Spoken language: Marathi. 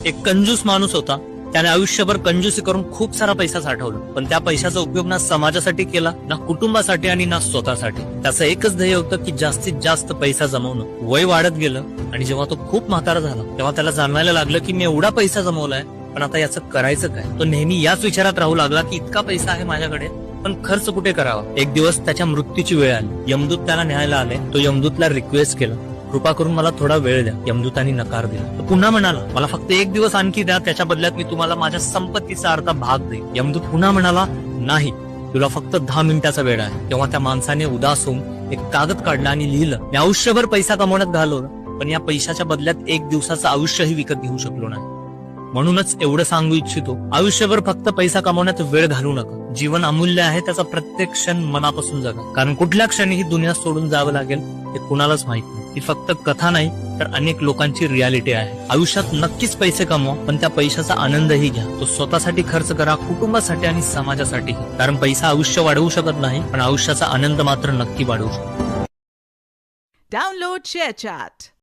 एक कंजूस माणूस होता. त्याने आयुष्यभर कंजूसी करून खूप सारा पैसा साठवला, पण त्या पैशाचा उपयोग ना समाजासाठी केला, ना कुटुंबासाठी आणि ना स्वतःसाठी. त्याचं एकच ध्येय होतं की जास्तीत जास्त पैसा जमवणं. वय वाढत गेलं आणि जेव्हा तो खूप म्हातारा झाला तेव्हा त्याला जाणवायला लागलं की मी एवढा पैसा जमवलाय, पण आता याचं करायचं काय. तो नेहमी याच विचारात राहू लागला की इतका पैसा आहे माझ्याकडे, पण खर्च कुठे करावा. एक दिवस त्याच्या मृत्यूची वेळ आली. यमदूत त्याला न्यायला आले. तो यमदूतला रिक्वेस्ट केला, कृपा करून मला थोडा वेळ द्या. यमदूतांनी नकार दिला. तो पुन्हा म्हणाला, मला फक्त एक दिवस आणखी द्या, त्याच्या बदल्यात मी तुम्हाला माझ्या संपत्तीचा अर्धा भाग देईन. यमदूत पुन्हा म्हणाला, नाही, तुला फक्त 10 मिनिटाचा वेळ आहे. तेव्हा त्या माणसाने उदास होऊन एक कागद काढला आणि लिहिलं, मी आयुष्यभर पैसा कमवण्यात घालवला, पण या पैशाच्या बदल्यात एक दिवसाचं आयुष्यही विकत घेऊ शकलो नाही. म्हणूनच एवढं सांगू इच्छितो, आयुष्यभर फक्त पैसा कमवण्यात वेळ घालू नका. जीवन अमूल्य आहे, त्याचा प्रत्येक क्षण मनापासून जगा. कारण कुठल्या क्षणी ही दुनिया सोडून जावं लागेल हे कुणालाच माहित नाही. ही फक्त कथा नाही तर अनेक लोकांची रियालिटी आहे. आयुष्यात नक्कीच पैसे कमवा, पण त्या पैशाचा आनंदही घ्या. तो स्वतःसाठी खर्च करा, कुटुंबासाठी आणि समाजासाठी. कारण पैसा आयुष्य वाढवू शकत नाही, पण आयुष्याचा आनंद मात्र नक्की वाढवू शकतो. Download ShareChat.